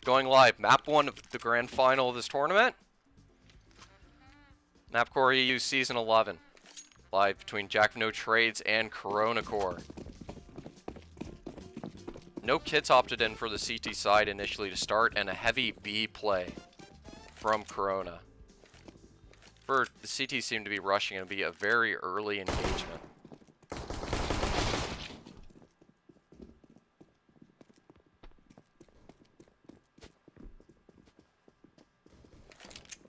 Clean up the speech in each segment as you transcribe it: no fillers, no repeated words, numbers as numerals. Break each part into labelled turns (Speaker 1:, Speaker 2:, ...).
Speaker 1: going live. Map 1 of the grand final of this tournament. Mapcore EU Season 11. Live between JackOfNoTrades and CoronaCore. No kits opted in for the CT side initially to start, and a heavy B play from Corona. The CT seem to be rushing and be a very early engagement.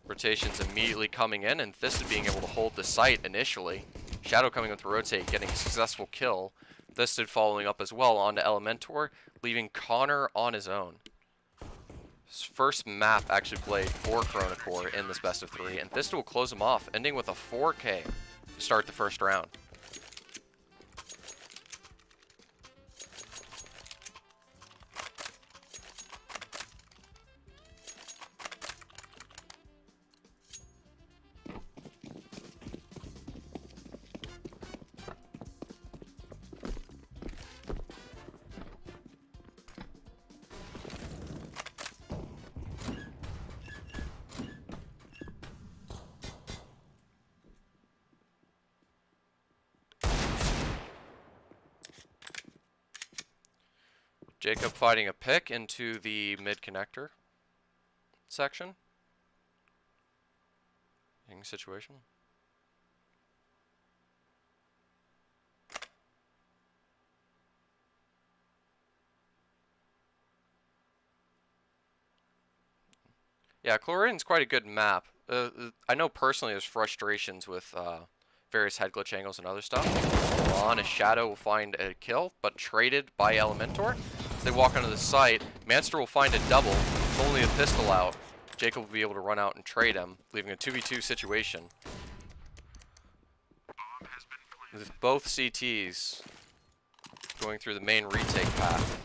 Speaker 1: Rotations immediately coming in, and Thisted being able to hold the site initially. Shadow coming with the rotate, getting a successful kill. Thisted following up as well onto Elementor, leaving Connor on his own. His first map actually played for CoronaCore in this best of 3, and Thisted will close him off, ending with a 4K to start the first round. Jacob fighting a pick into the mid connector section. Situation. Yeah, Chlorine's quite a good map. I know personally there's frustrations with various head glitch angles and other stuff. On a Shadow will find a kill, but traded by Elementor. As they walk onto the site, Manster will find a double, with only a pistol out. Jacob will be able to run out and trade him, leaving a 2v2 situation. With both CTs going through the main retake path.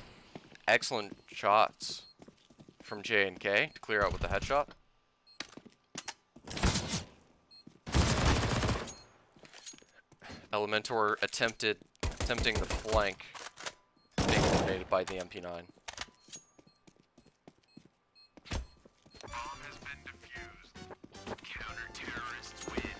Speaker 1: Excellent shots from J&K to clear out with the headshot. Elementor attempting the flank, being eliminated by the MP9.
Speaker 2: Bomb has been defused. Counter-terrorists win.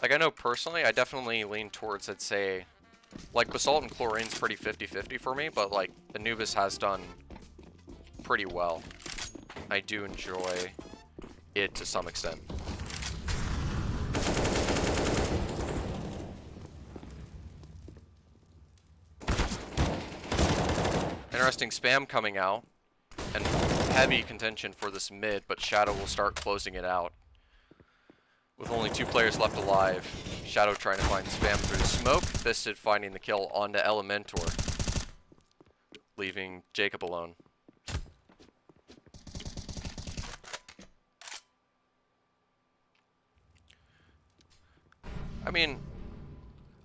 Speaker 1: Like, I know personally, I definitely lean towards, I'd say, like, Basalt and Chlorine's pretty 50-50 for me, but, like, Anubis has done pretty well. I do enjoy it to some extent. Interesting spam coming out, and heavy contention for this mid, but Shadow will start closing it out. With only 2 players left alive, Shadow trying to find spam through the smoke, Thisted finding the kill onto Elementor, leaving Jacob alone. I mean,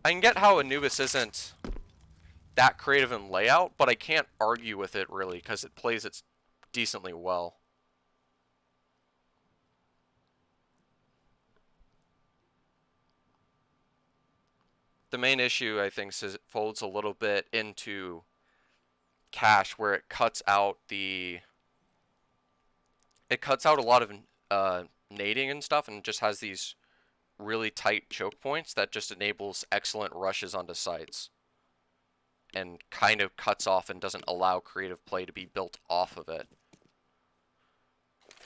Speaker 1: I can get how Anubis isn't that creative in layout, but I can't argue with it really, because it plays it decently well. The main issue, I think, is it folds a little bit into cache, where it cuts out a lot of nading and stuff, and just has these really tight choke points that just enables excellent rushes onto sites, and kind of cuts off and doesn't allow creative play to be built off of it,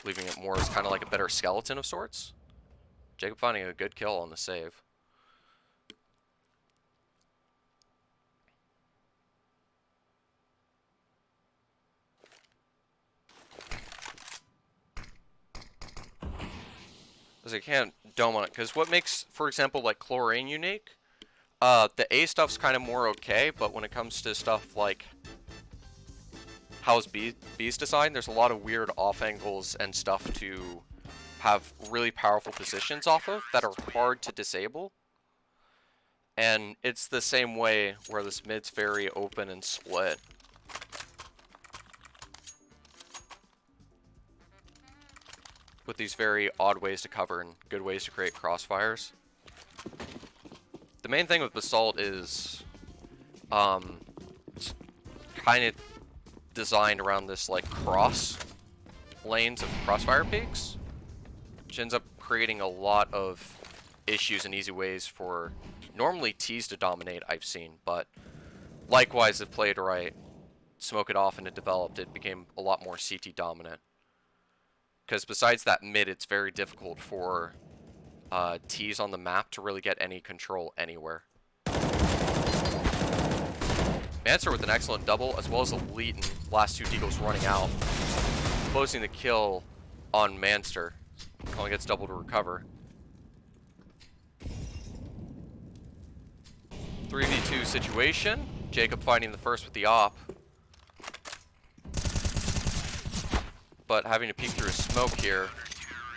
Speaker 1: leaving it more as kind of like a better skeleton of sorts. Jacob finding a good kill on the save. Because I can't dome on it. Because what makes, for example, like Chlorine unique, the A stuff's kind of more okay, but when it comes to stuff like how's B's designed, there's a lot of weird off angles and stuff to have really powerful positions off of that are hard to disable. And it's the same way where this mid's very open and split. with these very odd ways to cover and good ways to create crossfires. The main thing with Basalt is it's kind of designed around this like cross lanes of crossfire peaks, which ends up creating a lot of issues and easy ways for normally T's to dominate, I've seen, but likewise if played right, smoke it off and it developed, it became a lot more CT dominant. Because besides that mid, it's very difficult for T's on the map to really get any control anywhere. Manser with an excellent double, as well as Elite and last two deagles running out, closing the kill on Manster. Only gets double to recover. 3v2 situation. Jacob fighting the first with the op, but having to peek through his smoke here,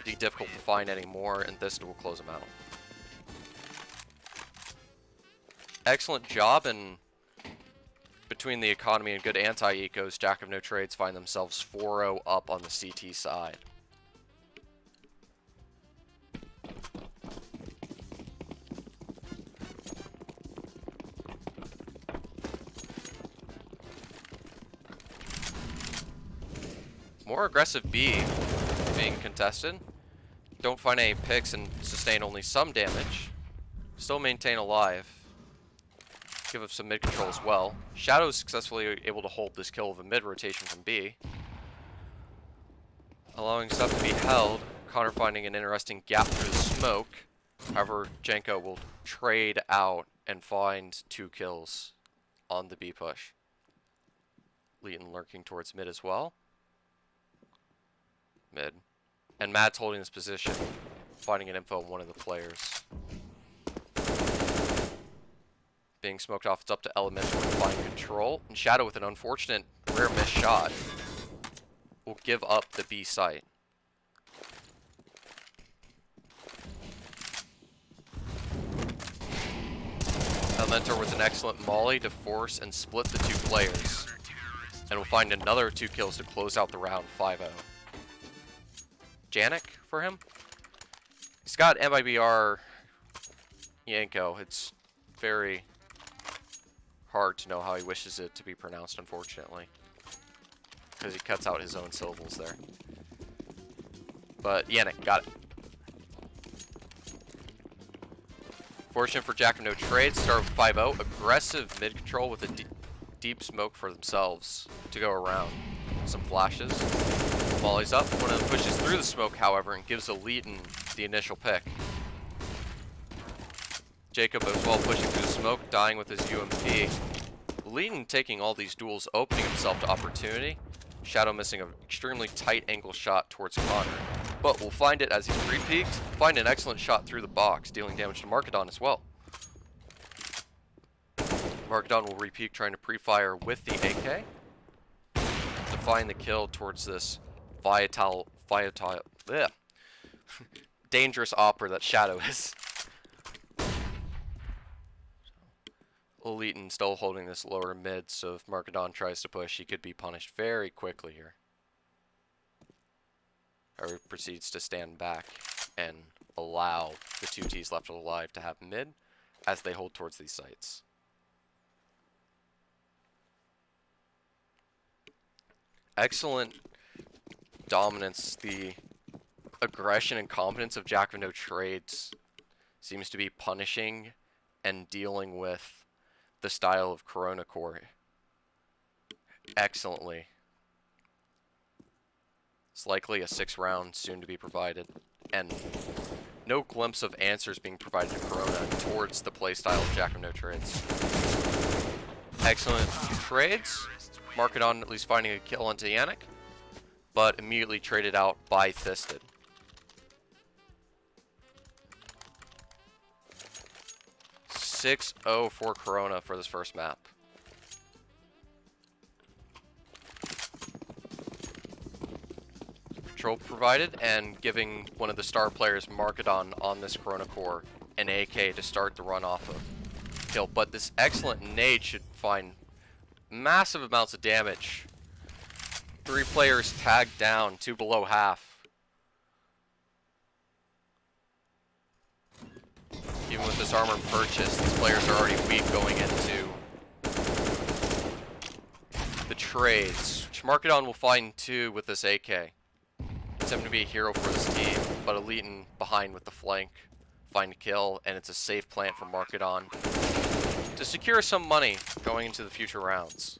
Speaker 1: be difficult to find anymore, and this will close him out. Excellent job, and between the economy and good anti-ecos, JackOfNoTrades find themselves 4-0 up on the CT side. More aggressive B being contested. Don't find any picks and sustain only some damage. Still maintain alive. Give up some mid control as well. Shadow is successfully able to hold this kill of a mid rotation from B, allowing stuff to be held. Connor finding an interesting gap through the smoke. However, Jenko will trade out and find 2 kills on the B push. Leighton lurking towards mid as well. Mid. And Matt's holding this position, finding an info on one of the players. Being smoked off, it's up to Elemental to find control. And Shadow with an unfortunate rare miss shot will give up the B site. Elementor with an excellent molly to force and split the 2 players. And will find another 2 kills to close out the round 5-0. Janik for him. He's got MIBR Yanko. It's very hard to know how he wishes it to be pronounced, unfortunately, because he cuts out his own syllables there. But Yannick, got it. Fortunate for JackOfNoTrades, start with 5-0. Aggressive mid control with a deep smoke for themselves to go around. Some flashes. Molly's up. One of them pushes through the smoke, however, and gives Elite the initial pick. Jacob as well pushing through the smoke, dying with his UMP. Elite taking all these duels, opening himself to opportunity. Shadow missing an extremely tight angle shot towards Connor, but will find it as he's re-peeked. Find an excellent shot through the box, dealing damage to Markadon as well. Markadon will re-peek, trying to pre-fire with the AK to find the kill towards this dangerous opera that Shadow is. Elite still holding this lower mid, so if Markadon tries to push, he could be punished very quickly here. Or proceeds to stand back and allow the 2 T's left alive to have mid as they hold towards these sites. Excellent dominance. The aggression and competence of JackOfNoTrades seems to be punishing and dealing with the style of CoronaCore excellently. It's likely a 6th round soon to be provided, and no glimpse of answers being provided to Corona towards the playstyle of JackOfNoTrades. Excellent trades. Markadon at least finding a kill onto Yannick, but immediately traded out by Thisted. (6-0) for Corona for this first map. Control provided, and giving one of the star players, Markadon, on this CoronaCore an AK to start the run off of kill. But this excellent nade should find massive amounts of damage. 3 players tagged down, 2 below half. with this armor purchase, these players are already weak going into the trades, which Markedon will find too with this AK. It's him to be a hero for this team, but Elitan behind with the flank, find a kill, and it's a safe plant for Markedon to secure some money going into the future rounds.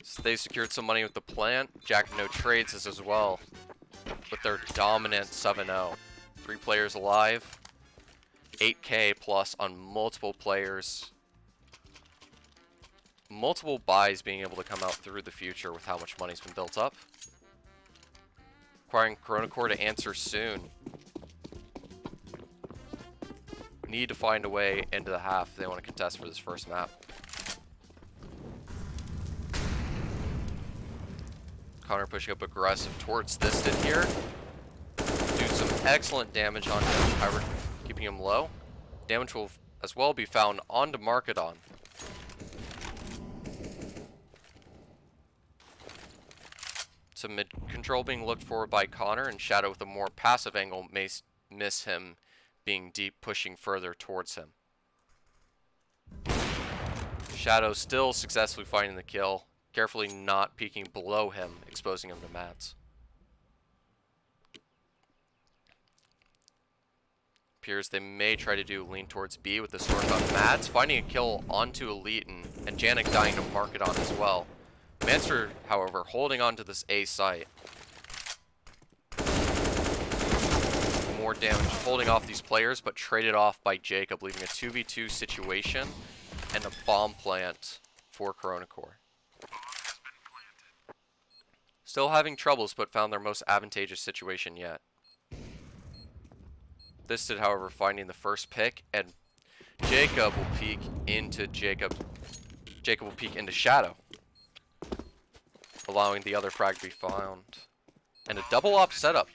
Speaker 1: So they secured some money with the plant. JackOfNoTrades is as well with their dominant 7-0. 3 players alive, 8K plus on multiple players. Multiple buys being able to come out through the future with how much money's been built up. Requiring CoronaCore to answer soon. Need to find a way into the half if they want to contest for this first map. Connor pushing up aggressive towards Thisted here. Do some excellent damage on him, however, keeping him low. Damage will as well be found onto Markedon. Some mid control being looked for by Connor, and Shadow with a more passive angle may miss him being deep, pushing further towards him. Shadow still successfully finding the kill, carefully not peeking below him, exposing him to mats. Appears they may try to do lean towards B with the Stork on mats, finding a kill onto Elitan, and Janik dying to Markedon as well. Manster, however, holding on to this A site. More damage holding off these players, but traded off by Jacob, leaving a 2v2 situation and a bomb plant for CoronaCore. Still having troubles, but found their most advantageous situation yet. This did, however, finding the first pick, and Jacob will peek into Jacob will peek into Shadow, allowing the other frag to be found. And a double op setup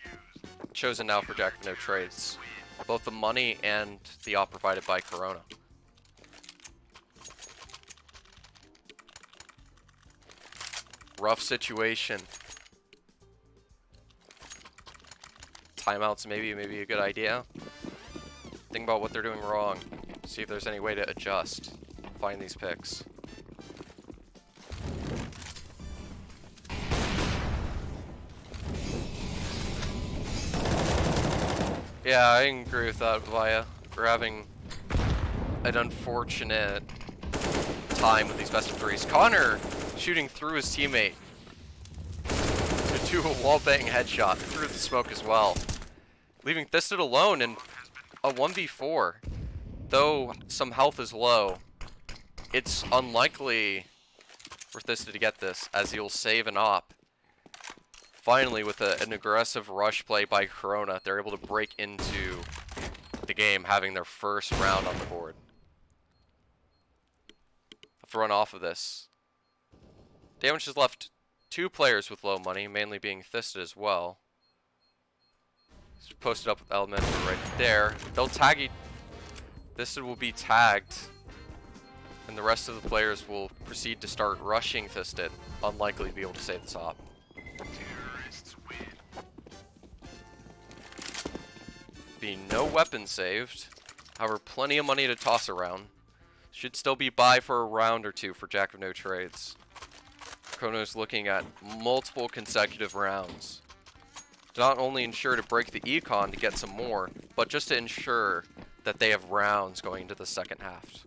Speaker 1: chosen now for JackOfNoTrades. Both the money and the op provided by Corona. Rough situation. Timeouts maybe a good idea. Think about what they're doing wrong. See if there's any way to adjust. Find these picks. Yeah, I agree with that, Via. We're having an unfortunate time with these best of threes. Connor shooting through his teammate to do a wall-bang headshot through the smoke as well, leaving Thisted alone in a 1v4. Though some health is low, it's unlikely for Thisted to get this, as he'll save an op. Finally, with an aggressive rush play by Corona, they're able to break into the game, having their first round on the board. Have to run off of this. Damage has left 2 players with low money, mainly being Thisted as well. He's posted up with Elemental right there. They'll tag each. Thisted will be tagged, and the rest of the players will proceed to start rushing Thisted. Unlikely to be able to save this op. Being no weapon saved, however, plenty of money to toss around. Should still be buy for a round or two for JackOfNoTrades. Chrono's looking at multiple consecutive rounds to not only ensure to break the econ to get some more, but just to ensure that they have rounds going into the second half.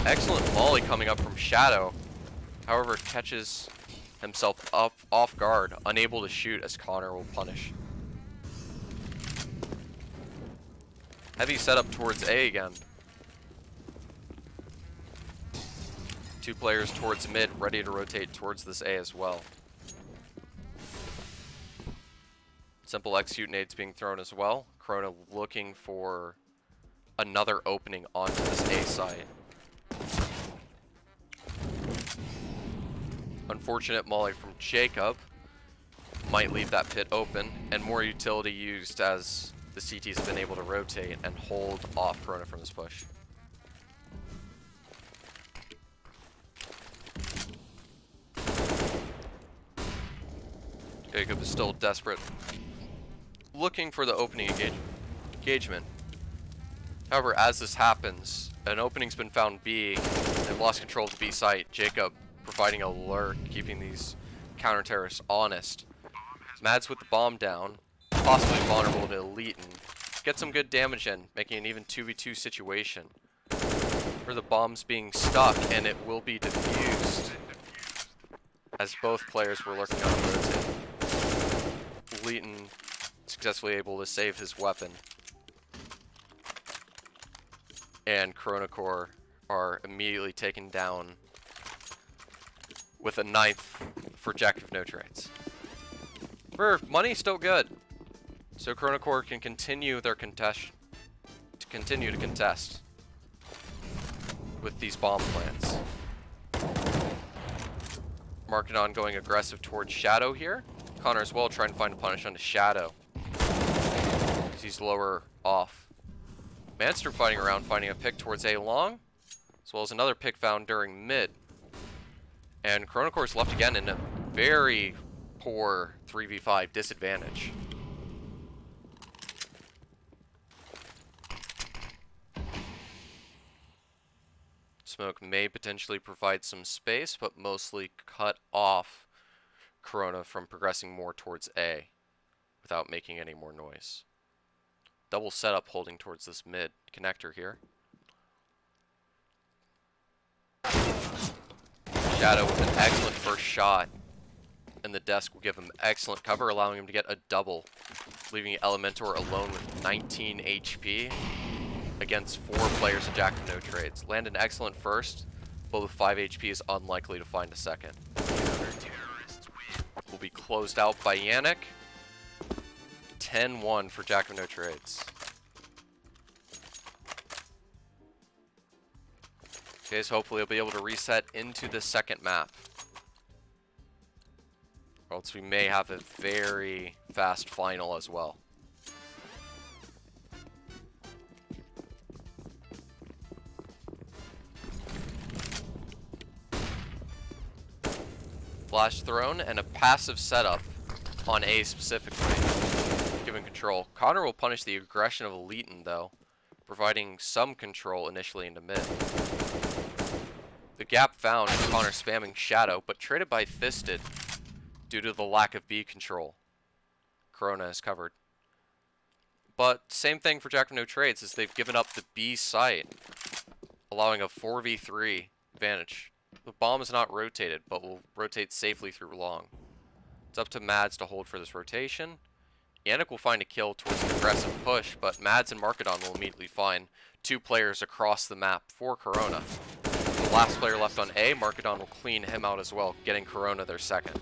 Speaker 1: Excellent volley coming up from Shadow, however, catches himself up off guard, unable to shoot as Connor will punish. Heavy setup towards A again. 2 players towards mid, ready to rotate towards this A as well. Simple execute nades being thrown as well. Corona looking for another opening onto this A site. Unfortunate molly from Jacob might leave that pit open, and more utility used as the CTs have been able to rotate and hold off Corona from this push. Jacob is still desperate, looking for the opening engagement. However, as this happens, an opening's been found B. They've lost control of the B site. Jacob providing a lurk, keeping these counter-terrorists honest. Mads with the bomb down, possibly vulnerable to Elite, and get some good damage in, making an even 2v2 situation. Where the bomb's being stuck, and it will be defused. As both players were lurking on the rotate. Leeton successfully able to save his weapon. And CoronaCore are immediately taken down with a 9th for JackOfNoTrades. Money's still good. So CoronaCore can continue their contest with these bomb plants. Markedon going aggressive towards Shadow here. Connor as well trying to find a punish onto Shadow. Because he's lower off. Manster fighting around, finding a pick towards A long. As well as another pick found during mid. And CoronaCore's left again in a very poor 3v5 disadvantage. Smoke may potentially provide some space, but mostly cut off Corona from progressing more towards A without making any more noise. Double setup holding towards this mid connector here. Shadow with an excellent first shot, and the desk will give him excellent cover, allowing him to get a double, leaving Elementor alone with 19 HP. Against 4 players of JackOfNoTrades. Land an excellent first, but with 5 HP is unlikely to find a second. Will be closed out by Yannick. 10-1 for JackOfNoTrades. Okay, so hopefully he'll be able to reset into the second map. Or else we may have a very fast final as well. Flash thrown and a passive setup on A specifically, given control. Connor will punish the aggression of Eliton though, providing some control initially into mid. The gap found, Connor spamming Shadow, but traded by Fisted due to the lack of B control. Corona is covered. But same thing for JackOfNoTrades, as they've given up the B site, allowing a 4v3 advantage. The bomb is not rotated, but will rotate safely through long. It's up to Mads to hold for this rotation. Yannick will find a kill towards an aggressive push, but Mads and Markedon will immediately find 2 players across the map for Corona. The last player left on A, Markedon will clean him out as well, getting Corona their second.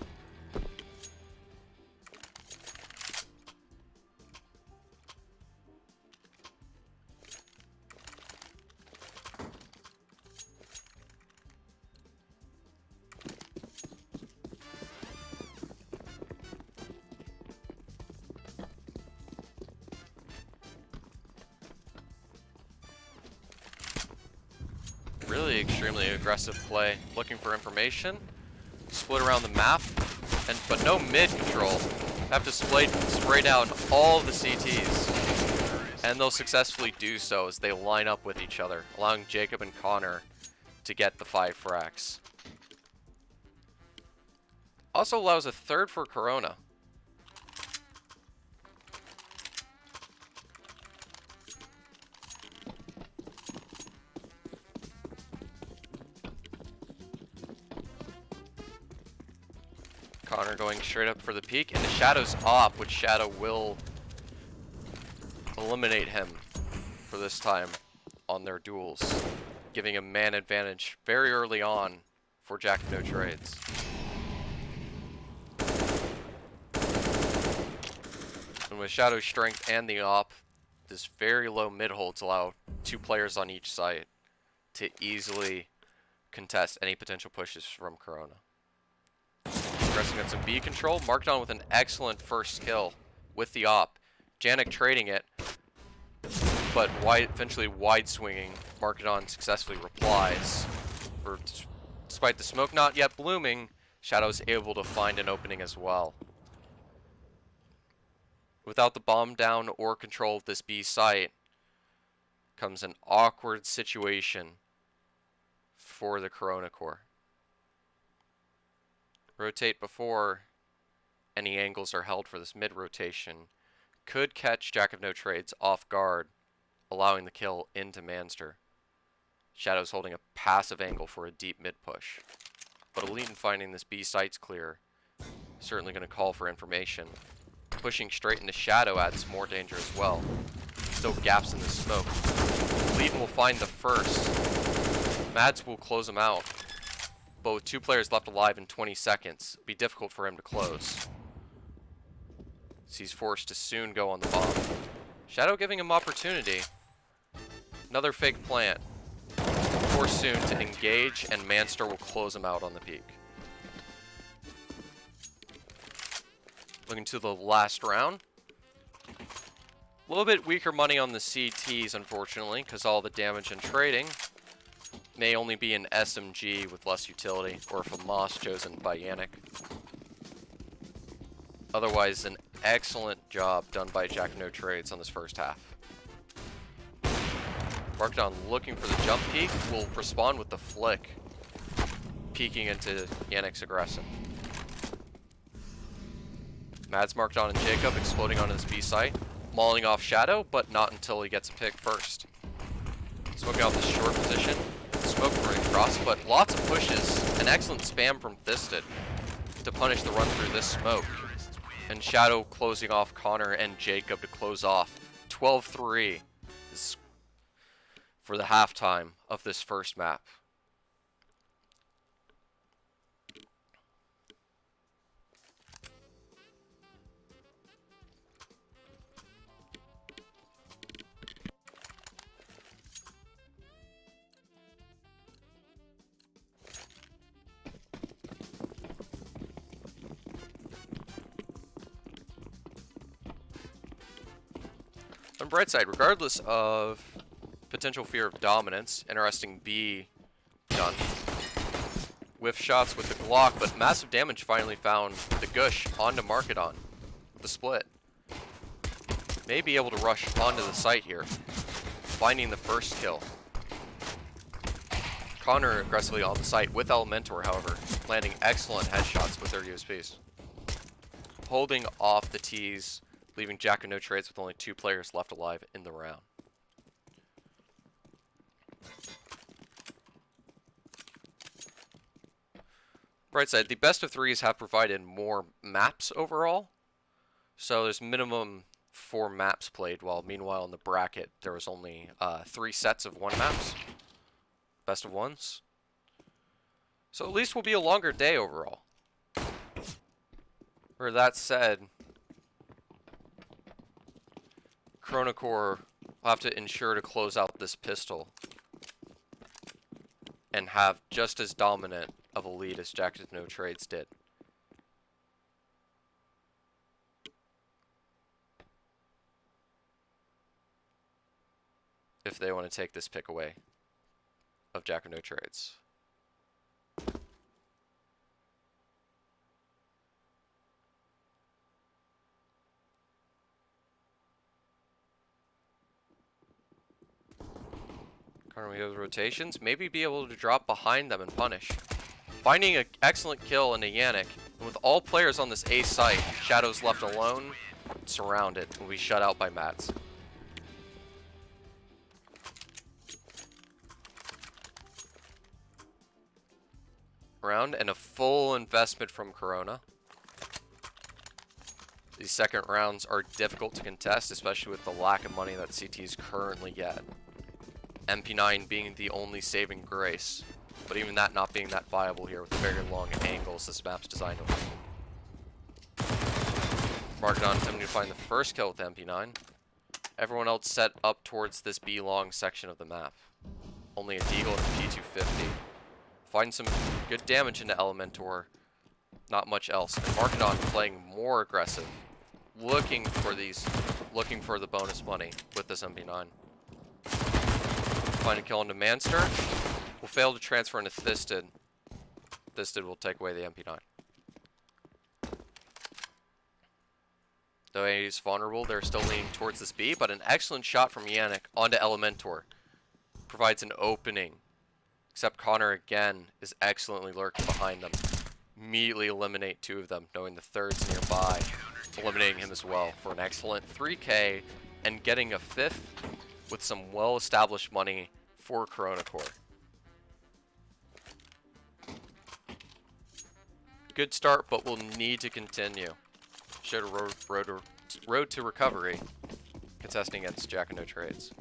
Speaker 1: Really extremely aggressive play, looking for information, split around the map, but no mid control. Have to spray down all of the CTs, and they'll successfully do so as they line up with each other, allowing Jacob and Connor to get the 5 frags. Also allows a third for Corona. Connor going straight up for the peak, and the Shadow's off, which Shadow will eliminate him for this time on their duels, giving a man advantage very early on for JackOfNoTrades. And with Shadow's strength and the op, this very low mid holds allow 2 players on each side to easily contest any potential pushes from Corona. Pressing on some B control, Markedon with an excellent first kill with the op. Janik trading it, but eventually wide swinging. Markedon successfully replies. Despite the smoke not yet blooming, Shadow's able to find an opening as well. Without the bomb down or control of this B site, comes an awkward situation for the CoronaCore. Rotate before any angles are held for this mid rotation. Could catch JackOfNoTrades off guard, allowing the kill into Manster. Shadow's holding a passive angle for a deep mid push. But Elite in finding this B site's clear, certainly going to call for information. Pushing straight into Shadow adds more danger as well. Still gaps in the smoke. Elite will find the first. Mads will close him out. But with 2 players left alive in 20 seconds, it'll be difficult for him to close. So he's forced to soon go on the bomb. Shadow giving him opportunity. Another fake plant. Forced soon to engage, and Manster will close him out on the peak. Looking to the last round. A little bit weaker money on the CTs, unfortunately, because all the damage and trading may only be an SMG with less utility, or if a Moss chosen by Yannick. Otherwise, an excellent job done by JackOfNoTrades on this first half. Markdown looking for the jump peek, will respond with the flick, peeking into Yannick's aggression. Mads marked on and Jacob exploding on his B site, mauling off Shadow, but not until he gets a pick first. Smoking out this short position, smoke burning across, but lots of pushes, an excellent spam from Thisted to punish the run through this smoke. And Shadow closing off Connor and Jacob to close off. 12-3 is for the halftime of this first map. On the bright side, regardless of potential fear of dominance, interesting B done. Whiff shots with the Glock, but massive damage finally found the Gush onto Markedon. The split. May be able to rush onto the site here, finding the first kill. Connor aggressively on the site with Elementor, however, landing excellent headshots with their USPs. Holding off the T's, leaving JackOfNoTrades with only 2 players left alive in the round. Bright side, the best of 3s have provided more maps overall. So there's minimum 4 maps played, while meanwhile in the bracket there was only 3 sets of 1 maps. Best of 1s. So at least will be a longer day overall. Or that said, CoronaCore will have to ensure to close out this pistol and have just as dominant of a lead as JackOfNoTrades did. If they want to take this pick away of JackOfNoTrades. Connor with those rotations, maybe be able to drop behind them and punish. Finding an excellent kill into Yannick, and with all players on this A site, Shadow's left alone, surrounded, will be shut out by Mads. Round and a full investment from Corona. These second rounds are difficult to contest, especially with the lack of money that CTs currently get. MP9 being the only saving grace, but even that not being that viable here with the very long angles this map's designed to. Markedon attempting to find the first kill with MP9. Everyone else set up towards this B long section of the map. Only a Deagle and a P250. Find some good damage into Elementor. Not much else. And Markedon playing more aggressive. Looking for the bonus money with this MP9. Find a kill into Manster. Will fail to transfer into Thisted. Thisted will take away the MP9. Though he's vulnerable, they're still leaning towards this B, but an excellent shot from Yannick onto Elementor. Provides an opening. Except Connor, again, is excellently lurking behind them. Immediately eliminate 2 of them, knowing the third's nearby. Eliminating him as well for an excellent 3K and getting a 5th with some well-established money for CoronaCore. Good start, but we'll need to continue. Showed a road to recovery, contesting against JackOfNoTrades.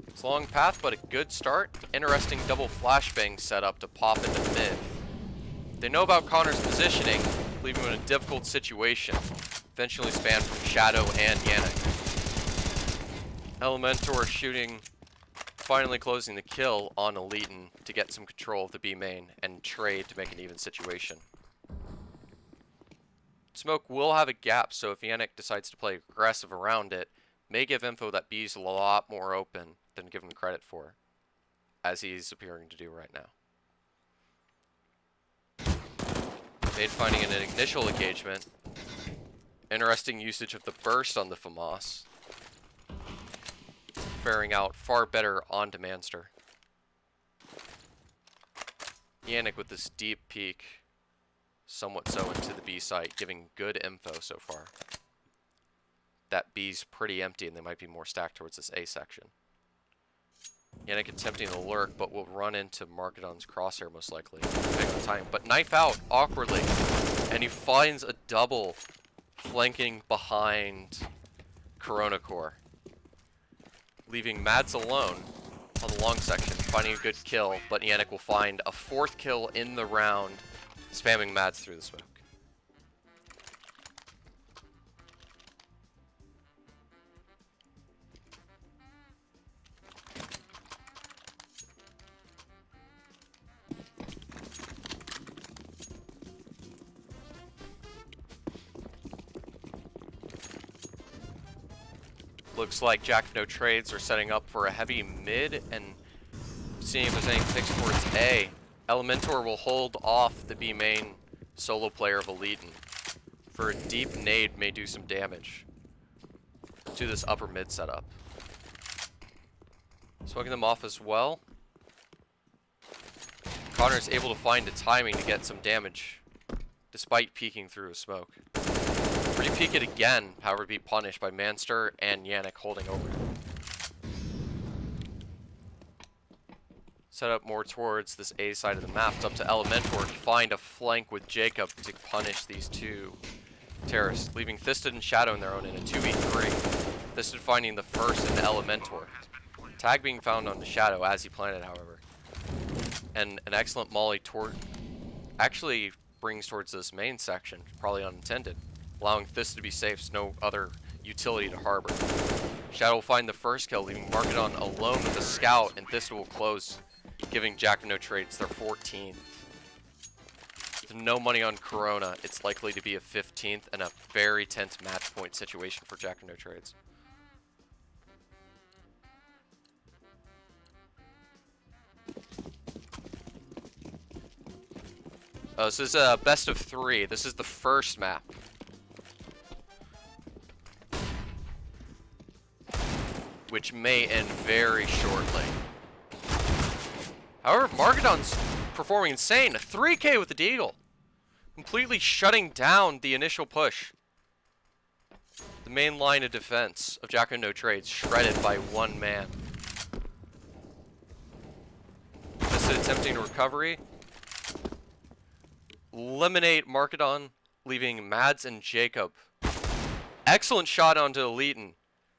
Speaker 1: It's a long path, but a good start. Interesting double flashbang setup to pop into mid. They know about Connor's positioning, leaving him in a difficult situation. Eventually spanned from Shadow and Yannick. Elementor shooting, finally closing the kill on Eliton to get some control of the B main and trade to make an even situation. Smoke will have a gap, so if Yannick decides to play aggressive around it, may give info that B's a lot more open than given credit for, as he's appearing to do right now. Made finding an initial engagement. Interesting usage of the burst on the FAMAS. Faring out far better on Demandster. Yannick with this deep peek, somewhat so into the B site, giving good info so far. That B's pretty empty and they might be more stacked towards this A section. Yannick attempting to lurk, but will run into Markedon's crosshair most likely. Depending on time. But knife out awkwardly. And he finds a double flanking behind CoronaCore. Leaving Mads alone on the long section, finding a good kill, but Yannick will find a 4th kill in the round, spamming Mads through the smoke. Looks like JackOfNoTrades are setting up for a heavy mid and seeing if there's any fix towards A. Elementor will hold off the B main solo player of Eliton. For a deep nade may do some damage to this upper mid setup. Smoking them off as well. Connor's able to find the timing to get some damage despite peeking through a smoke. Repeek it again, however, be punished by Manster and Yannick holding over him. Set up more towards this A side of the map. It's up to Elementor to find a flank with Jacob to punish these 2 terrorists, leaving Thisted and Shadow in their own in a 2v3. Thisted finding the first into Elementor. Tag being found on the Shadow as he planted, however. And an excellent molly toward actually brings towards this main section, probably unintended. Allowing Thisted to be safe, so no other utility to harbor. Shadow will find the first kill, leaving Markedon alone with a scout, and Thisted will close, giving JackOfNoTrades their 14th. With no money on Corona, it's likely to be a 15th and a very tense match point situation for JackOfNoTrades. This is a best of 3. This is the first map. Which may end very shortly. However, Markedon's performing insane. A 3K with the Deagle. Completely shutting down the initial push. The main line of defense of JackOfNoTrades shredded by 1 man. This is attempting recovery. Eliminate Markedon, leaving Mads and Jacob. Excellent shot onto Eliton.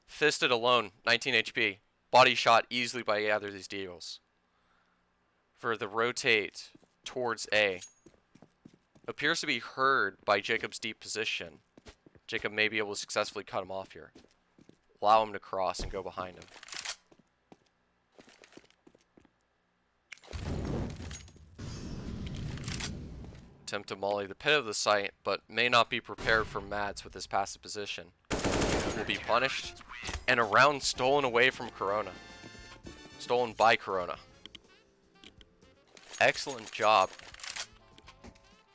Speaker 1: Fisted alone, 19 HP. Body shot easily by either of these deals. For the rotate towards A. Appears to be heard by Jacob's deep position. Jacob may be able to successfully cut him off here. Allow him to cross and go behind him. Attempt to molly the pit of the site, but may not be prepared for Mads with his passive position. Will be punished. And a round stolen away from Corona. Stolen by Corona. Excellent job.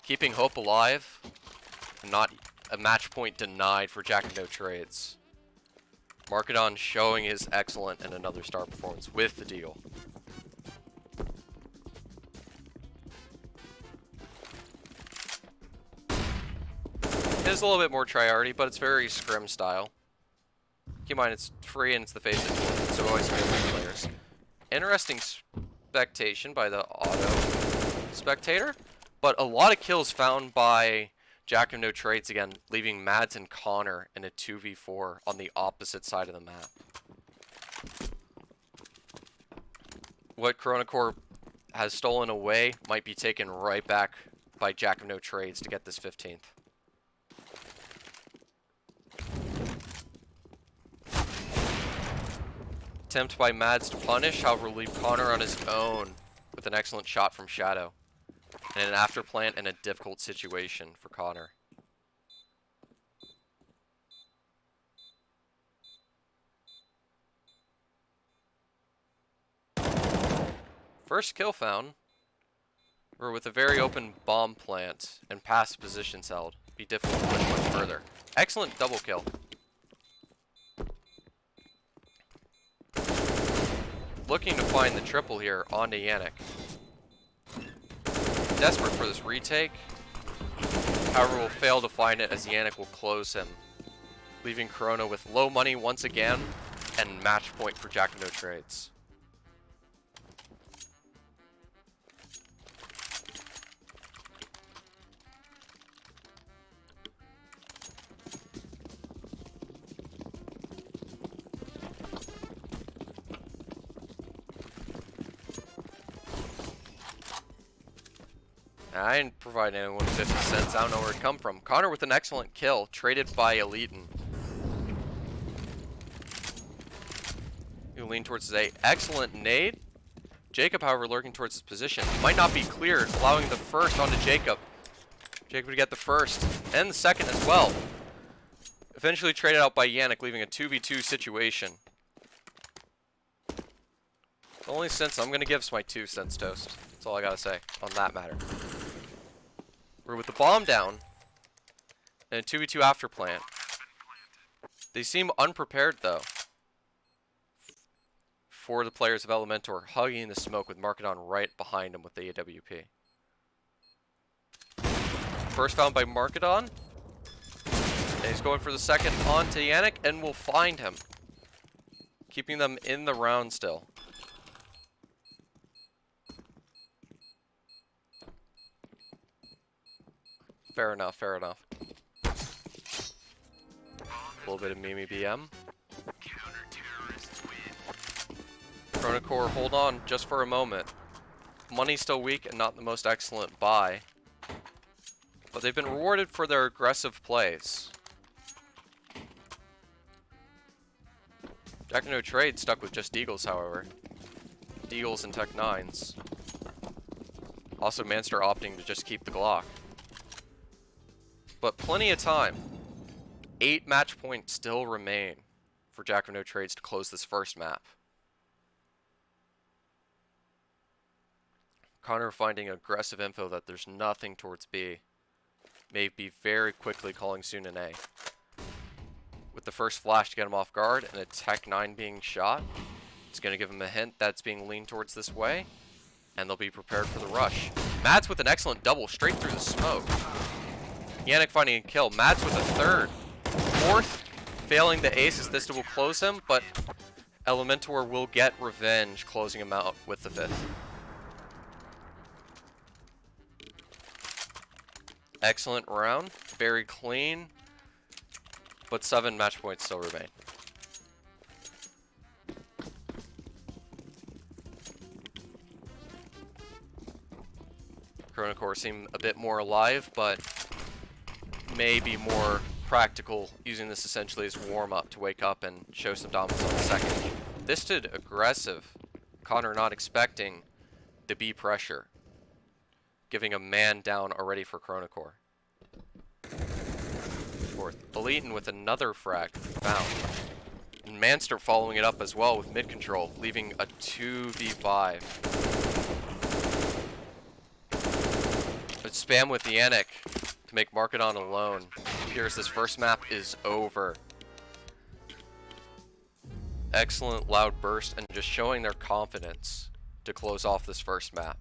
Speaker 1: Keeping hope alive Not a match point denied for JackOfNoTrades. Markedon showing his excellent and another star performance with the deal. It is a little bit more tryhardy, but it's very scrim style. Keep in mind it's free and it's the face of so always favoring players. Interesting spectation by the auto spectator, but a lot of kills found by JackOfNoTrades again, leaving Mads and Connor in a 2v4 on the opposite side of the map. What CoronaCore has stolen away might be taken right back by JackOfNoTrades to get this 15th. Attempt by Mads to punish, however, leave Connor on his own with an excellent shot from Shadow. And an afterplant in a difficult situation for Connor. First kill found. We're with a very open bomb plant and passive positions held. Be difficult to push much further. Excellent double kill. Looking to find the triple here onto Yannick. Desperate for this retake. However, will fail to find it as Yannick will close him. Leaving Corona with low money once again and match point for JackOfNoTrades. I didn't provide anyone 50 cents. I don't know where it come from. Connor with an excellent kill, traded by Eliton. You lean towards his A. Excellent nade. Jacob, however, lurking towards his position. Might not be cleared, allowing the first onto Jacob. Jacob to get the first and the second as well. Eventually traded out by Yannick, leaving a 2v2 situation. The only sense I'm going to give is my 2 cents toast. That's all I got to say on that matter. We're with the bomb down and a 2v2 after plant. They seem unprepared though for the players of Elementor, hugging the smoke with Markedon right behind him with the AWP. First found by Markedon. And he's going for the second onto Yannick and will find him. Keeping them in the round still. Fair enough, fair enough. A little bit of Mimi BM. CoronaCore, hold on just for a moment. Money's still weak and not the most excellent buy. But they've been rewarded for their aggressive plays. JackOfNoTrades stuck with just Deagles, however. Deagles and Tech 9s. Also, Manster opting to just keep the Glock. But plenty of time. 8 match points still remain for JackOfNoTrades to close this first map. Connor finding aggressive info that there's nothing towards B. May be very quickly calling soon an A. With the first flash to get him off guard and a Tech 9 being shot, it's going to give him a hint that's being leaned towards this way. And they'll be prepared for the rush. Mads with an excellent double straight through the smoke. Yannick finding a kill. Mads with a third. Fourth, failing the ace as this will close him, but Elementor will get revenge, closing him out with the 5th. Excellent round. Very clean. But 7 match points still remain. CoronaCore seem a bit more alive, but may be more practical, using this essentially as warm-up to wake up and show some dominance on the second. This did aggressive. Connor not expecting the B pressure, giving a man down already for CoronaCore. Fourth, Eliton with another frag found. And Manster following it up as well with mid control, leaving a 2v5. But spam with Yannick to to make market on alone. It appears this first map is over. Excellent loud burst and just showing their confidence to close off this first map.